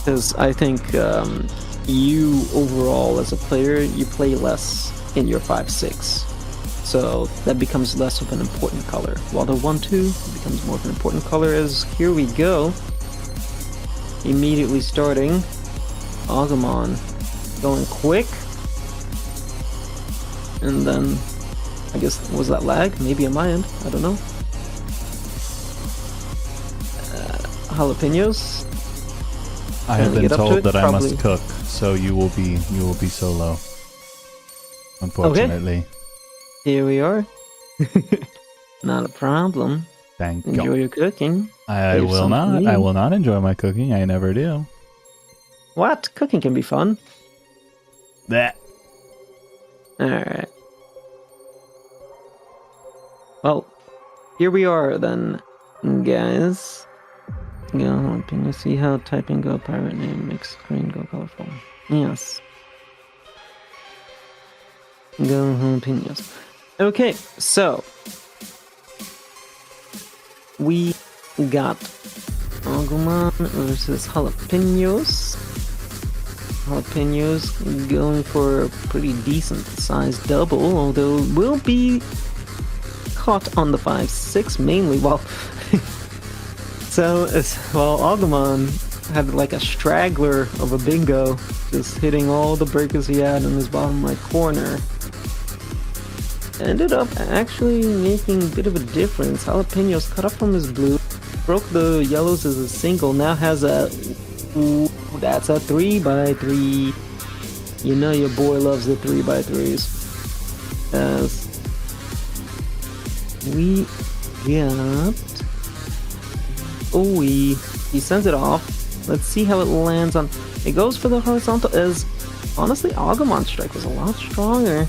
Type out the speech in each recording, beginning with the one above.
Because I think you overall as a player, you play less in your 5-6. So that becomes less of an important color. While the 1-2 becomes more of an important color as here we go. Immediately starting. Agumon going quick. And then, I guess, was that lag? Maybe on my end, I don't know. Jalapenos. I have been told that I must probably. cook, so you will be solo. Unfortunately. Okay. Here we are. Not a problem. Thank Enjoy you. your cooking. I Save will some for not. me. I will not enjoy my cooking. I never do. What? Cooking can be fun. That. Alright. Well, here we are then, guys. Go, can you see how typing Go pirate name makes screen go colorful? Yes. Go jalapenos. Okay, so we got Agumon versus Jalapenos. Jalapenos going for a pretty decent sized double, although will be caught on the 5-6 mainly. Well, so well, Agumon had like a straggler of a bingo, just hitting all the breakers he had in his bottom right corner. Ended up actually making a bit of a difference. Jalapenos cut off from his blue, broke the yellows as a single, now has a... Ooh, that's a 3x3. You know your boy loves the 3x3s. As we got... Oh, he sends it off. Let's see how it lands on... It goes for the horizontal as... Honestly, Agumon's strike was a lot stronger.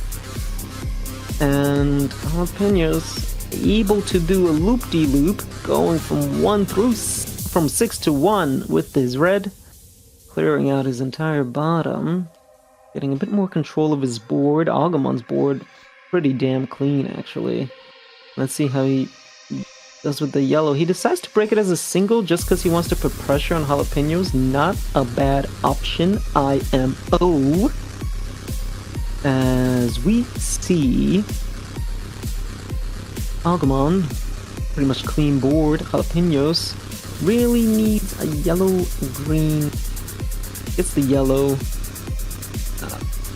And Jalapenos able to do a loop-de-loop, going from 6 to 1 with his red, clearing out his entire bottom, getting a bit more control of his board. Agumon's board pretty damn clean, actually. Let's see how he does with the yellow. He decides to break it as a single just because he wants to put pressure on Jalapenos. Not a bad option, IMO. As we see, Agumon, pretty much clean board. Jalapenos really needs a yellow-green. Gets the yellow.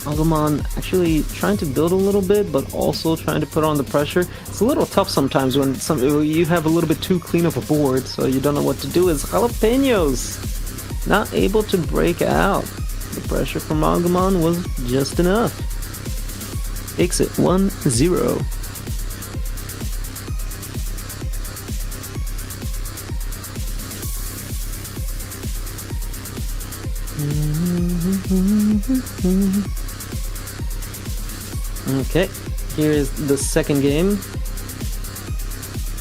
Agumon actually trying to build a little bit, but also trying to put on the pressure. It's a little tough sometimes when you have a little bit too clean of a board, so you don't know what to do. As Jalapenos not able to break out. The pressure from Agumon was just enough. Takes it 1-0. Okay, here is the second game.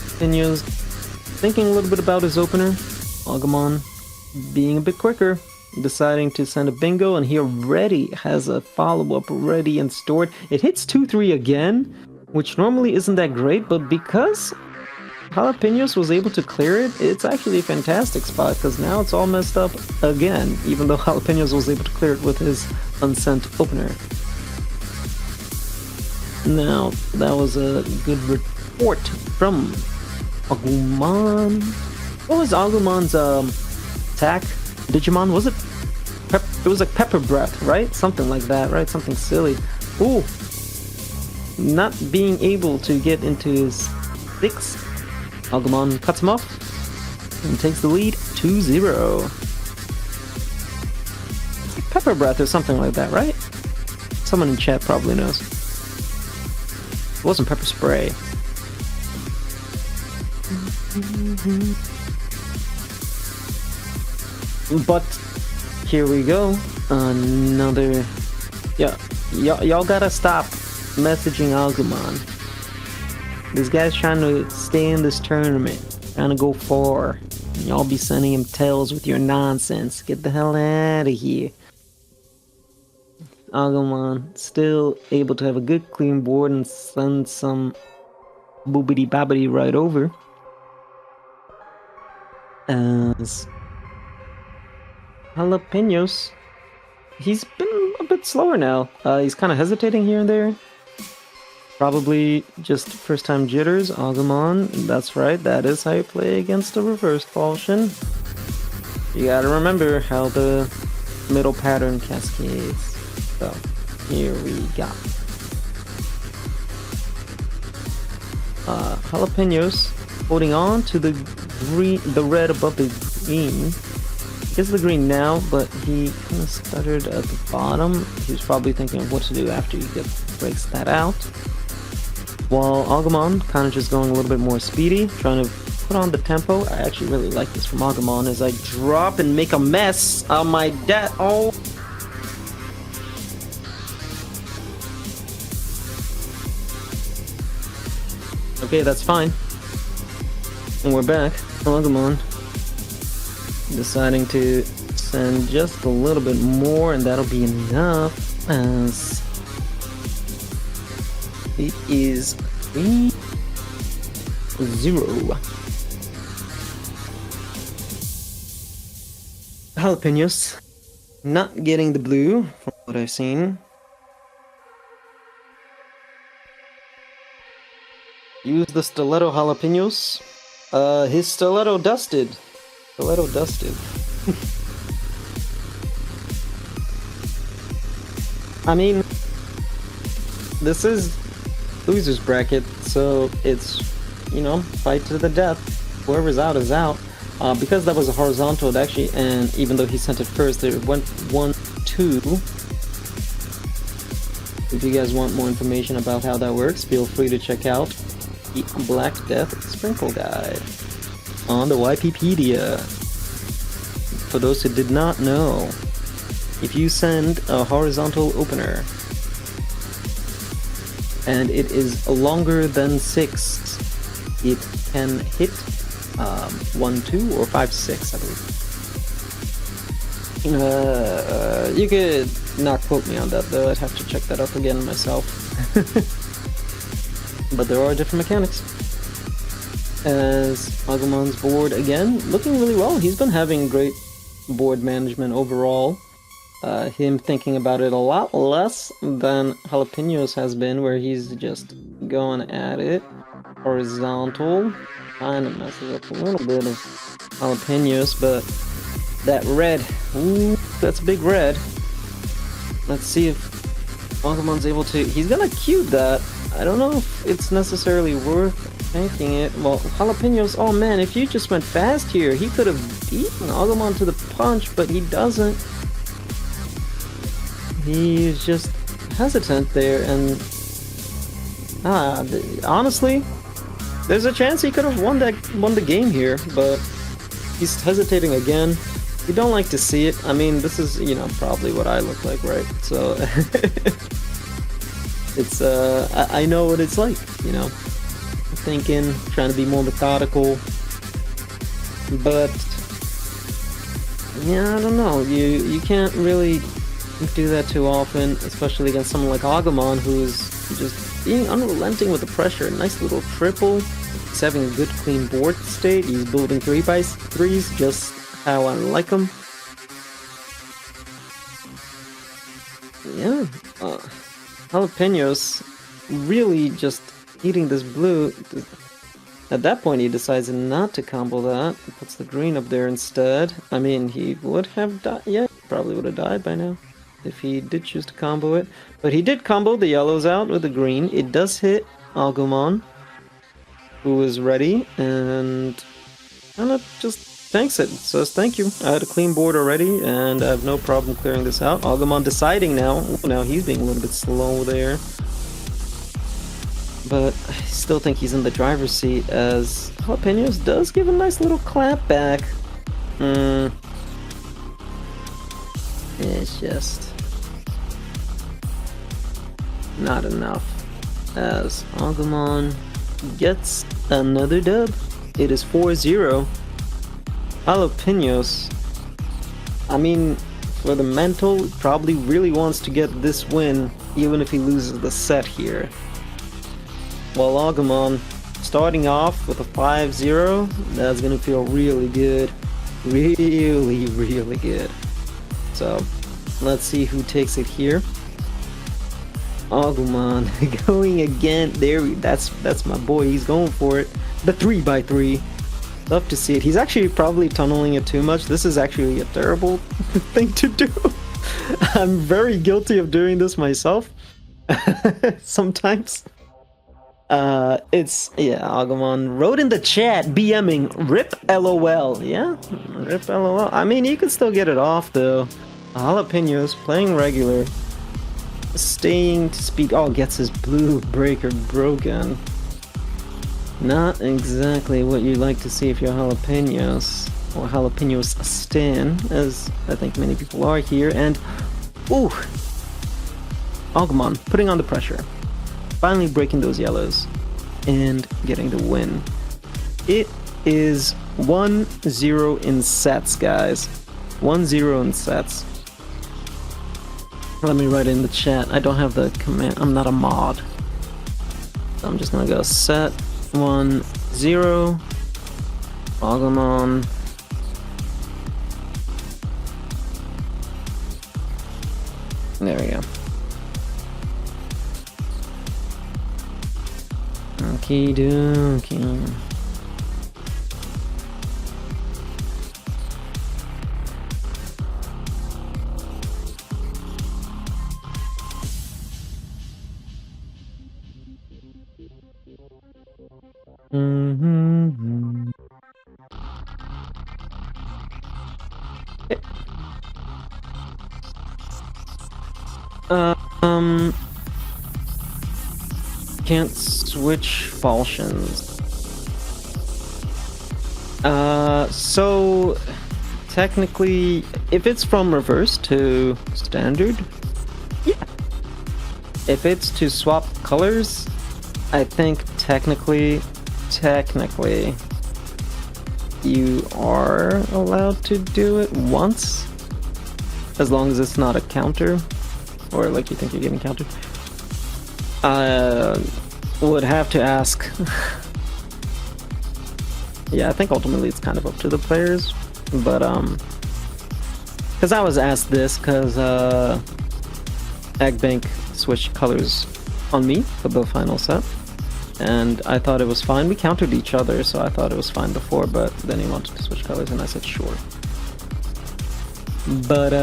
Continues thinking a little bit about his opener. Agumon being a bit quicker, deciding to send a bingo, and he already has a follow-up ready and stored. It hits 2-3 again, which normally isn't that great, but because Jalapenos was able to clear it, it's actually a fantastic spot, because now it's all messed up again, even though Jalapenos was able to clear it with his unsent opener. Now, that was a good report from Agumon. What was Agumon's attack? Digimon? Was it? It was like Pepper Breath, right? Something like that, right? Something silly. Ooh! Not being able to get into his 6. Agumon cuts him off and takes the lead 2-0. It's like Pepper Breath or something like that, right? Someone in chat probably knows. It wasn't Pepper Spray. But here we go. Another... Yeah, y'all gotta stop messaging Agumon. This guy's trying to stay in this tournament, trying to go far. Y'all be sending him tells with your nonsense. Get the hell out of here. Agumon still able to have a good clean board and send some boobity bobbity right over. As Jalapenos. He's been a bit slower now. He's kind of hesitating here and there. Probably just first time jitters. Agumon, that's right, that is how you play against a reverse falchion. You gotta remember how the middle pattern cascades. So, here we go. Jalapenos holding on to the red above the green. He gets the green now, but he kind of stuttered at the bottom. He was probably thinking of what to do after he breaks that out. While Agumon kind of just going a little bit more speedy, trying to put on the tempo. I actually really like this from Agumon as I drop and make a mess on my debt. Oh. Okay, that's fine. And we're back. Agumon deciding to send just a little bit more, and that'll be enough as it is 3-0. Jalapenos not getting the blue from what I've seen. Use the stiletto jalapenos. His stiletto dusted. Stiletto dusted. I mean, this is loser's bracket, so it's, you know, fight to the death. Whoever's out is out. Because that was a horizontal, it actually, and even though he sent it first, it went 1-2. If you guys want more information about how that works, feel free to check out the Black Death Sprinkle Guide on the Wikipedia. For those who did not know, if you send a horizontal opener and it is longer than 6, it can hit 1-2 or 5-6, I believe. You could not quote me on that though, I'd have to check that up again myself. But there are different mechanics. As Agumon's board again, looking really well. He's been having great board management overall. Him thinking about it a lot less than Jalapenos has been, where he's just going at it. Horizontal. Kind of messes up a little bit of Jalapenos, but that red, ooh, that's a big red. Let's see if Agumon's able to, he's gonna cube that. I don't know if it's necessarily worth tanking it. Well, Jalapenos, oh man, if you just went fast here, he could have beaten Agumon to the punch, but he doesn't. He's just hesitant there, and honestly, there's a chance he could have won the game here, but he's hesitating again. You don't like to see it. I mean, this is, you know, probably what I look like, right? So it's I know what it's like, you know, thinking, trying to be more methodical, but yeah, I don't know, you can't really do that too often, especially against someone like Agumon, who's just being unrelenting with the pressure. Nice little triple. He's having a good clean board state. He's building 3x3s just how I like them. Yeah, Jalapenos really just eating this blue. At that point, he decides not to combo that. He puts the green up there instead. I mean, he would have died. Yeah, probably would have died by now if he did choose to combo it. But he did combo the yellows out with the green. It does hit Agumon, who is ready, and kind of just thanks it. Says, thank you. I had a clean board already, and I have no problem clearing this out. Agumon deciding now. Now he's being a little bit slow there. But I still think he's in the driver's seat, as Jalapenos does give a nice little clap back. It's just not enough, as Agumon gets another dub. It is 4-0. Jalapenos, I mean, for the mental, probably really wants to get this win, even if he loses the set here. While Agumon starting off with a 5-0, that's gonna feel really good. Really, really good. So let's see who takes it here. Agumon going again. That's my boy. He's going for it. The 3x3. Love to see it. He's actually probably tunneling it too much. This is actually a terrible thing to do. I'm very guilty of doing this myself. Sometimes. Agumon wrote in the chat, BMing, rip LOL. Yeah, rip LOL. I mean, you can still get it off though. Jalapenos playing regular. Staying to speed. Oh, gets his blue breaker broken. Not exactly what you'd like to see if you're Jalapenos, or Jalapenos stan, as I think many people are here. And, ooh, Agumon putting on the pressure. Finally breaking those yellows and getting the win. It is 1-0 in sets, guys. 1-0 in sets. Let me write it in the chat. I don't have the command. I'm not a mod. I'm just gonna go set 1-0. Agumon. There we go. Okie dokie. Can't switch falchions. So technically, if it's from reverse to standard, yeah. If it's to swap colors, I think technically, you are allowed to do it once, as long as it's not a counter, or like you think you're getting countered. Would have to ask. Yeah, I think ultimately it's kind of up to the players, but because I was asked this because Agbank switched colors on me for the final set, and I thought it was fine. We countered each other, so I thought it was fine before, but then he wanted to switch colors, and I said sure. But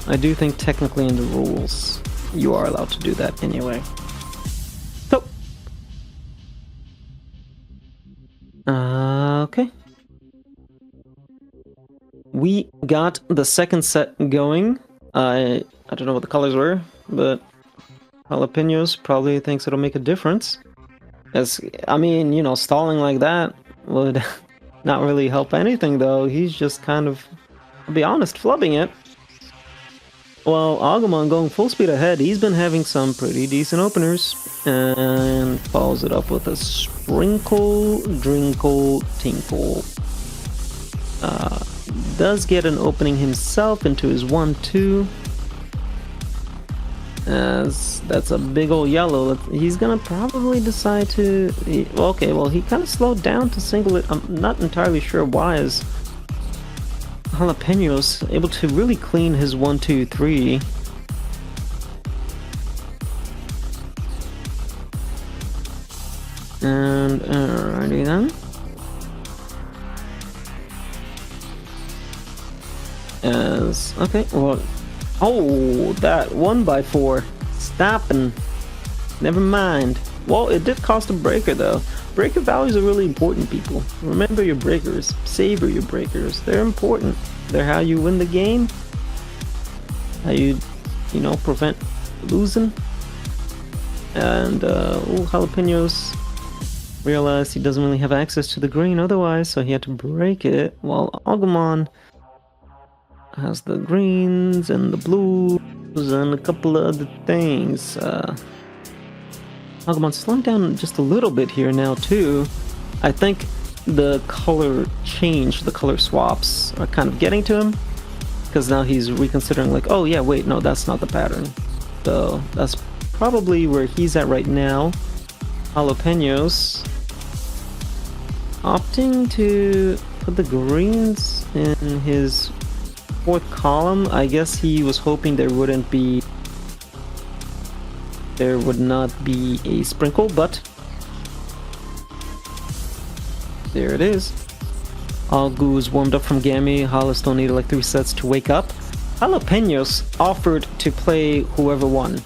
I do think technically in the rules you are allowed to do that anyway. So okay, we got the second set going. I don't know what the colors were, but Jalapenos probably thinks it'll make a difference. As I mean, you know, stalling like that would not really help anything, though. He's just kind of, I'll be honest, flubbing it. Well, Agumon going full speed ahead. He's been having some pretty decent openers, and follows it up with a sprinkle, drinkle, tinkle. Does get an opening himself into his 1-2. As that's a big old yellow. He's gonna probably decide to. Okay, well, he kind of slowed down to single it. I'm not entirely sure why. Is Jalapenos able to really clean his 1-2-3? And alrighty then. As okay, well. Oh, that 1x4 stopping. Never mind. Well, it did cost a breaker though. Breaker values are really important, people. Remember your breakers. Savor your breakers. They're important. They're how you win the game. How you know, prevent losing. And Jalapenos realized he doesn't really have access to the green otherwise, so he had to break it. While Agumon has the greens and the blues and a couple of other things. Agumon's slowing down just a little bit here now too. I think the color change, the color swaps are kind of getting to him, because now he's reconsidering like, oh yeah, wait, no, that's not the pattern. So that's probably where he's at right now. Jalapenos opting to put the greens in his fourth column. I guess he was hoping there would not be a sprinkle, but there it is. Agu is warmed up from Gammy. Hala still needed like 3 sets to wake up. Jalapenos offered to play whoever won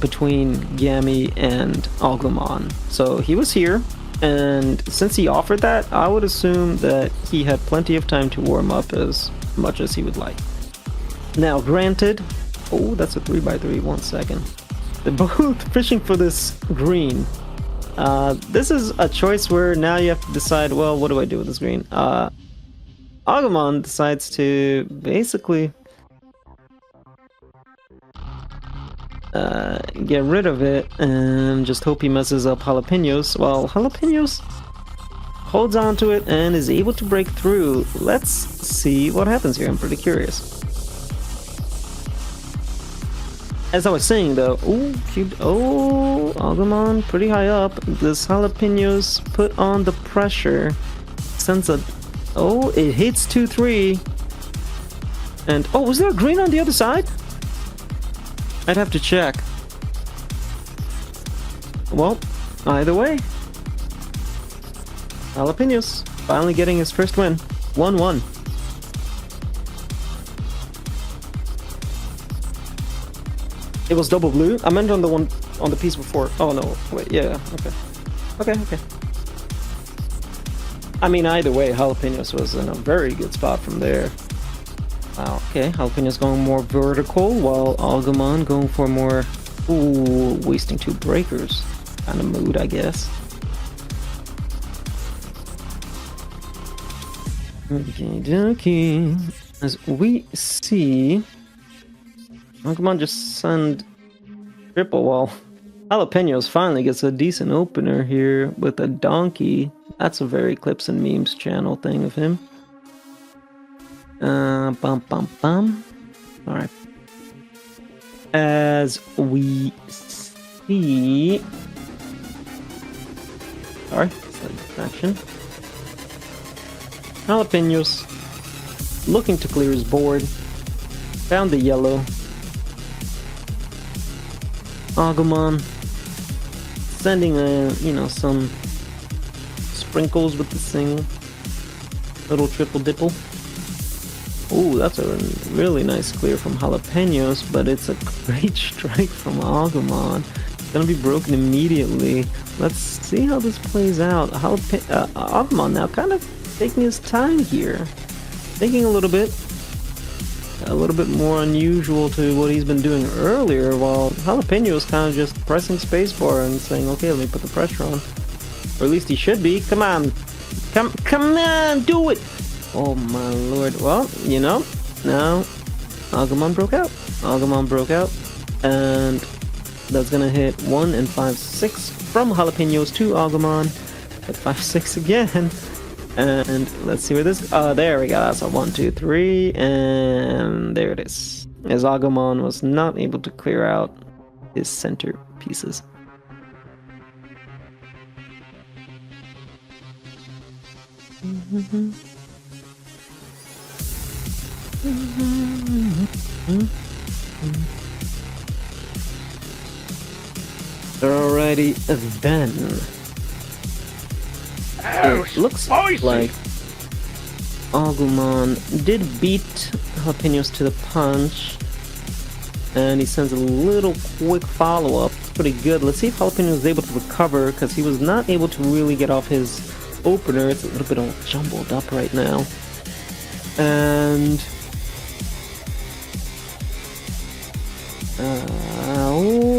between Gammy and Agumon. So he was here, and since he offered that, I would assume that he had plenty of time to warm up as much as he would like. Now, granted, oh, that's a 3x3, 1 second. They're both fishing for this green. This is a choice where now you have to decide, well, what do I do with this green? Agumon decides to basically get rid of it and just hope he messes up Jalapenos, while Jalapenos holds on to it and is able to break through. Let's see what happens here. I'm pretty curious. As I was saying though, Agumon pretty high up. This Jalapenos put on the pressure, sends a, it hits 2-3, and was there a green on the other side? I'd have to check. Well, either way, Jalapenos finally getting his first win. 1-1. It was double blue. I meant on the one on the piece before. Oh no, wait, yeah, okay. I mean, either way, Jalapenos was in a very good spot from there. Okay, Jalapenos going more vertical, while Agumon going for more, wasting 2 breakers kind of mood, I guess. Okay, as we see, Agumon just send triple, while Jalapenos finally gets a decent opener here with a donkey. That's a very Clips and Memes channel thing of him. Alright. As we see... Sorry, slight distraction. Jalapenos looking to clear his board. Found the yellow. Agumon sending some sprinkles with the single. Little triple dipple. Ooh, that's a really nice clear from Jalapenos, but it's a great strike from Agumon. It's gonna be broken immediately. Let's see how this plays out. Agumon now kind of taking his time here. Thinking a little bit more unusual to what he's been doing earlier, while Jalapenos kind of just pressing spacebar and saying, okay, let me put the pressure on. Or at least he should be. Come on, do it! Oh my lord. Well, now Agumon broke out. And that's gonna hit 1 and 5-6 from Jalapenos to Agumon at 5-6 again. And let's see where this, there we go. That's a 1, 2, 3, and there it is. As Agumon was not able to clear out his center pieces. Alrighty then. It looks like Agumon did beat Jalapenos to the punch, and he sends a little quick follow-up. Pretty good. Let's see if Jalapenos is able to recover, because he was not able to really get off his opener. It's a little bit all jumbled up right now. And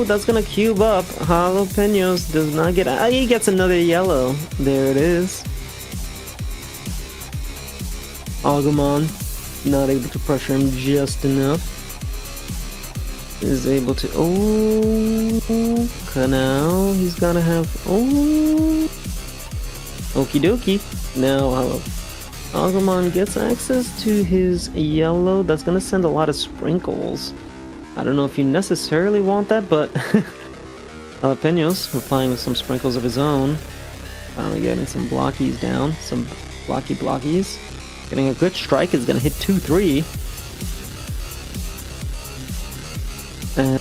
that's gonna cube up. Jalapenos does not get, he gets another yellow. There it is. Agumon not able to pressure him just enough. Is able to, now he's gonna have, okie dokie. Now Agumon gets access to his yellow. That's gonna send a lot of sprinkles. I don't know if you necessarily want that, but Jalapenos replying with some sprinkles of his own. Finally getting some blockies down, some blockies. Getting a good strike is gonna hit 2-3. And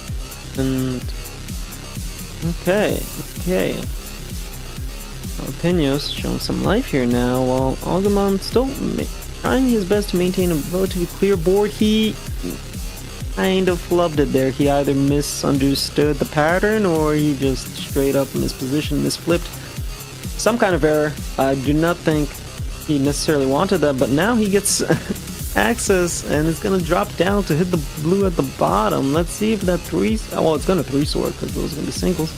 okay. Jalapenos showing some life here now, while Agumon still trying his best to maintain a relatively clear board. He kind of flubbed it there. He either misunderstood the pattern or he just straight up mispositioned, misflipped. Some kind of error. I do not think he necessarily wanted that, but now he gets access and it's gonna drop down to hit the blue at the bottom. Let's see if that it's gonna 3-sword because those are gonna be singles.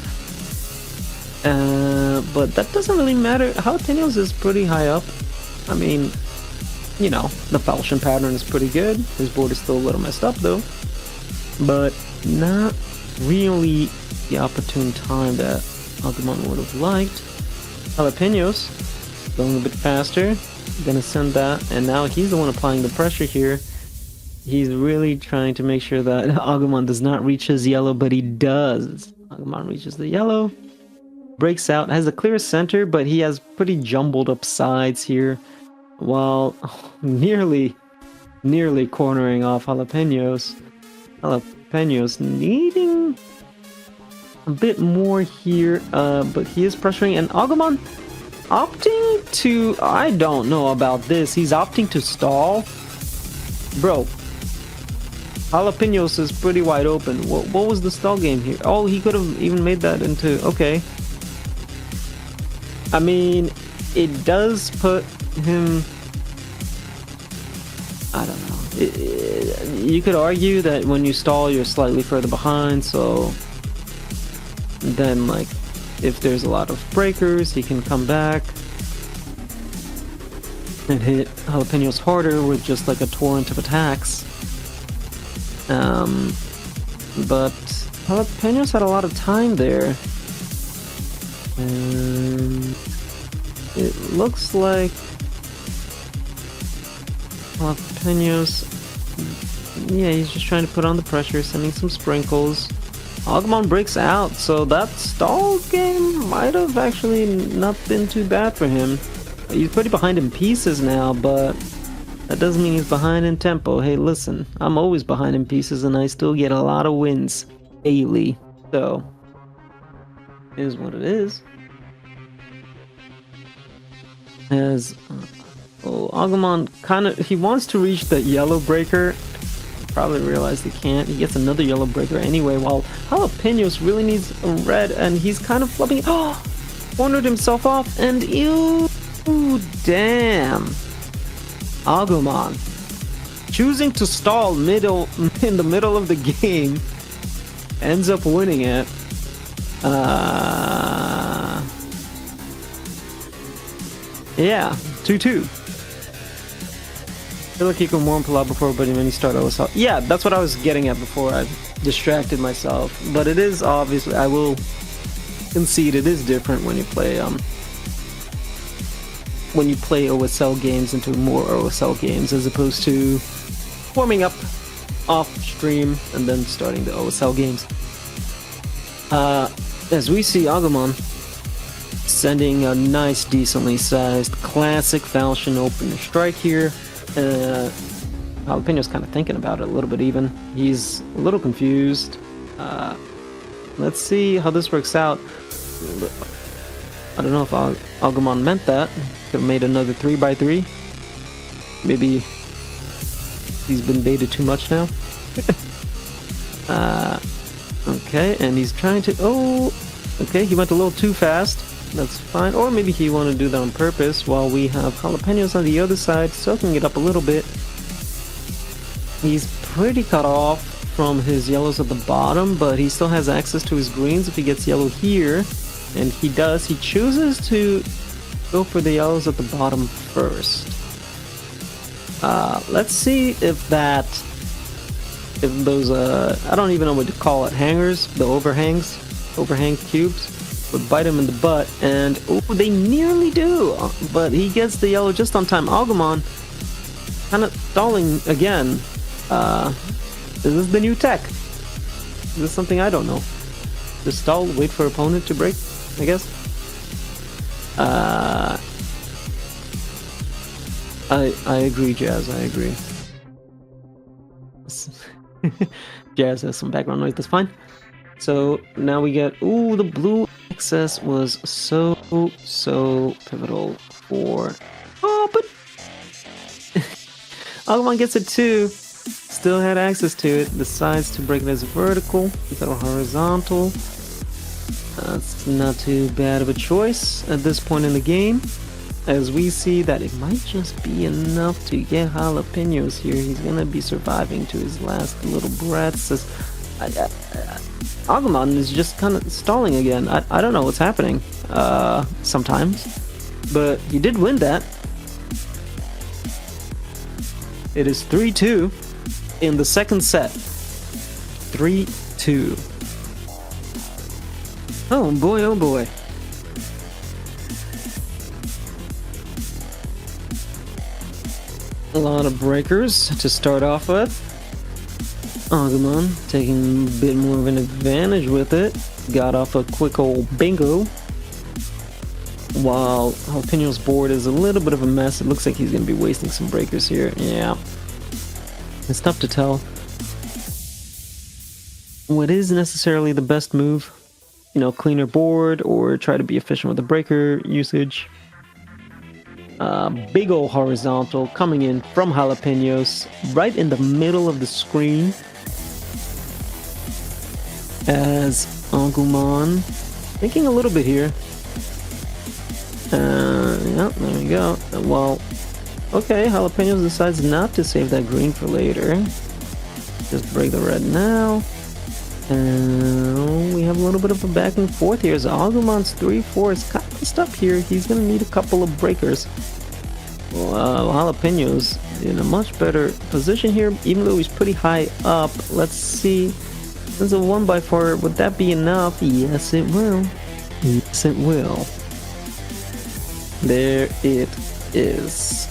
But that doesn't really matter. Jalapenos is pretty high up. I mean, you know, the falchion pattern is pretty good. His board is still a little messed up though, but not really the opportune time that Agumon would have liked. Jalapenos going a bit faster, gonna send that, and now he's the one applying the pressure here. He's really trying to make sure that Agumon does not reach his yellow, but he does. Agumon reaches the yellow, breaks out, has a clear center, but he has pretty jumbled up sides here, while nearly cornering off Jalapenos. Jalapenos needing a bit more here, but he is pressuring, and Agumon opting to, I don't know about this, he's opting to stall. Bro, Jalapenos is pretty wide open. What was the stall game here? Oh, he could have even made that into, okay. I mean, it does put him, I don't know. You could argue that when you stall, you're slightly further behind, so then, like, if there's a lot of breakers, he can come back and hit Jalapenos harder with just like a torrent of attacks. But Jalapenos had a lot of time there. And it looks like Jalapenos, yeah, he's just trying to put on the pressure, sending some sprinkles. Agumon breaks out, so that stall game might have actually not been too bad for him. He's pretty behind in pieces now, but that doesn't mean he's behind in tempo. Hey, listen, I'm always behind in pieces and I still get a lot of wins daily. So, here's what it is. As Agumon he wants to reach the yellow breaker. Probably realized he can't. He gets another yellow breaker anyway, while Jalapenos really needs a red, and he's kind of flubbing. Oh! Cornered himself off, and ew! Damn! Agumon choosing to stall in the middle of the game ends up winning it. Yeah, 2-2. I feel like he could warm pull out before, but when he started OSL. Yeah, that's what I was getting at before I distracted myself. But it is obviously, I will concede, it is different when you play OSL games into more OSL games as opposed to warming up off stream and then starting the OSL games. As we see Agumon sending a nice, decently sized classic falchion opener strike here. Jalapenos kind of thinking about it a little bit even. He's a little confused. Let's see how this works out. I don't know if Agumon meant that. Could have made another 3x3. Maybe he's been baited too much now. Okay, and he's trying to... Oh! Okay, he went a little too fast. That's fine. Or maybe he wanted to do that on purpose, while we have Jalapenos on the other side, soaking it up a little bit. He's pretty cut off from his yellows at the bottom, but he still has access to his greens if he gets yellow here. And he does. He chooses to go for the yellows at the bottom first. Let's see if those, I don't even know what to call it, hangers, the overhang cubes, would bite him in the butt, and oh, they nearly do, but he gets the yellow just on time. Agumon kind of stalling again. Is this the new tech? Is this something I don't know? Just stall, wait for opponent to break, I guess. I agree, Jazz, I agree. Jazz has some background noise, that's fine. So now we get, ooh, the blue excess was so pivotal for, oh, but Agumon gets it too. Still had access to it, decides to break it as vertical instead of horizontal. That's not too bad of a choice at this point in the game, as we see that it might just be enough to get Jalapenos here. He's gonna be surviving to his last little breaths. Agumon is just kind of stalling again. I don't know what's happening sometimes, but he did win that. It is 3-2 in the second set. 3-2. Oh boy, oh boy. A lot of breakers to start off with. Agumon taking a bit more of an advantage with it. Got off a quick old bingo. While Jalapenos' board is a little bit of a mess, it looks like he's going to be wasting some breakers here. Yeah. It's tough to tell what is necessarily the best move. You know, cleaner board or try to be efficient with the breaker usage. Big ol' horizontal coming in from Jalapenos right in the middle of the screen. As Agumon thinking a little bit here. Yeah, there we go. Well, okay, Jalapenos decides not to save that green for later. Just break the red now. And we have a little bit of a back and forth here. So Agumon's 3-4 is kind of messed up here. He's going to need a couple of breakers. Well, Jalapenos in a much better position here, even though he's pretty high up. Let's see. There's a 1x4. Would that be enough? Yes, it will. Yes, it will. There it is.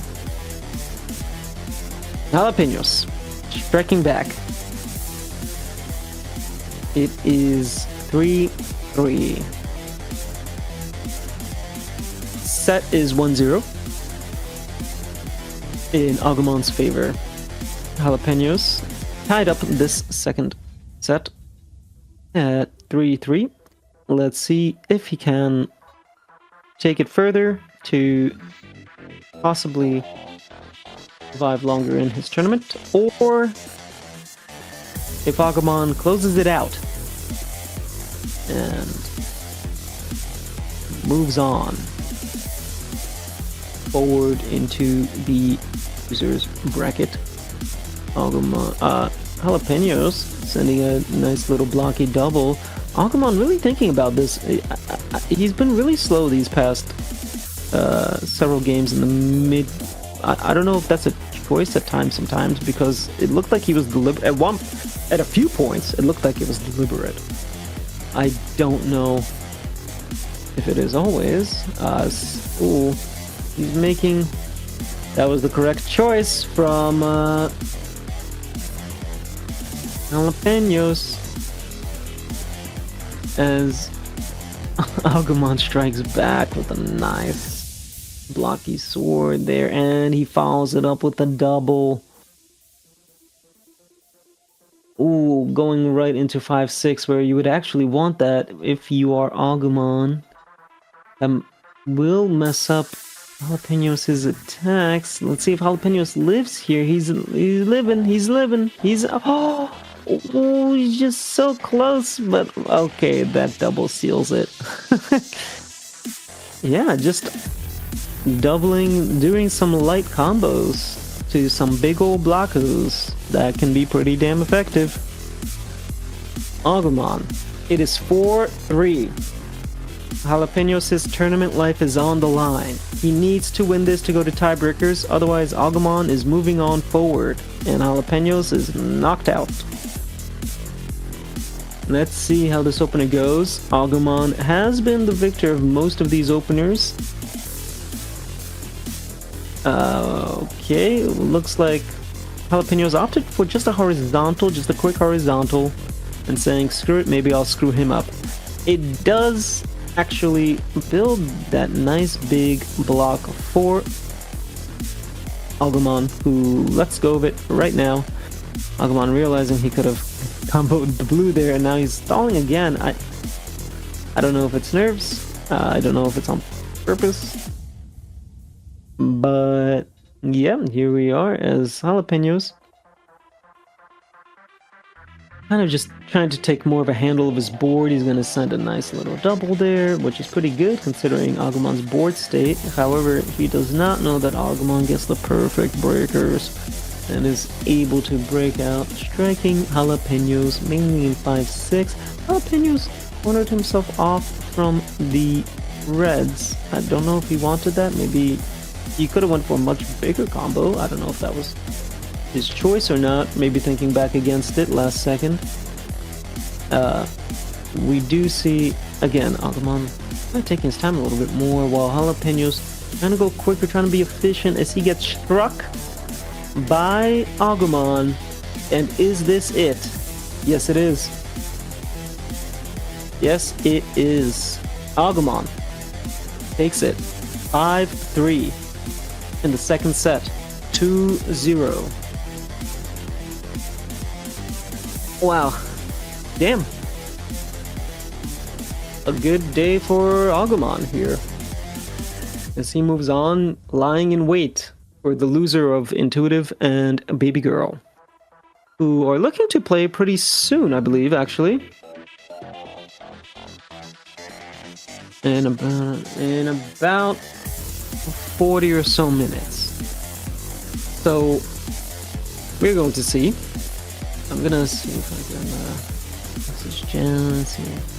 Jalapenos striking back. It is 3-3. Set is 1-0 in Agumon's favor. Jalapenos tied up this second set at 3-3. Let's see if he can take it further to possibly survive longer in his tournament, or if Agumon closes it out and moves on forward into the loser's bracket. Agumon, Jalapenos sending a nice little blocky double. Agumon really thinking about this. He's been really slow these past several games in the mid. I don't know if that's a choice at times sometimes, because it looked like he was deliberate at a few points. It looked like it was deliberate. I don't know if it is always. Ooh, he's making. That was the correct choice from Jalapenos, as Agumon strikes back with a nice blocky sword there, and he follows it up with a double. Ooh, going right into 5-6, where you would actually want that if you are Agumon. Will mess up Jalapenos' attacks. Let's see if Jalapenos lives here. He's living. He's he's just so close, but okay, that double seals it. Yeah, just doing some light combos to some big old blockos that can be pretty damn effective. Agumon, it is 4-3. Jalapenos' tournament life is on the line. He needs to win this to go to tiebreakers, otherwise Agumon is moving on forward, and Jalapenos is knocked out. Let's see how this opener goes. Agumon has been the victor of most of these openers. Okay, looks like Jalapenos opted for just a horizontal, just a quick horizontal, and saying, screw it, maybe I'll screw him up. It does actually build that nice big block for Agumon, who lets go of it right now. Agumon realizing he could have comboed the blue there, and now he's stalling again. I don't know if it's nerves. I don't know if it's on purpose. But yeah, here we are as Jalapenos. Kind of just trying to take more of a handle of his board. He's going to send a nice little double there, which is pretty good considering Agumon's board state. However, he does not know that Agumon gets the perfect breakers and is able to break out, striking Jalapenos mainly in 5-6. Jalapenos cornered himself off from the reds. I don't know if he wanted that. Maybe he could have went for a much bigger combo. I don't know if that was his choice or not. Maybe thinking back against it last second. We do see, again, Agumon taking his time a little bit more, while Jalapenos trying to go quicker, trying to be efficient as he gets struck by Agumon. And is this it? Yes, it is. Yes, it is. Agumon takes it 5-3 in the second set. 2-0. Wow. Damn. A good day for Agumon here, as he moves on, lying in wait for the loser of Intuitive and Baby Girl, who are looking to play pretty soon, I believe, actually. In about 40 or so minutes. So we're going to see. I'm gonna see if I can message Jen. Let's see.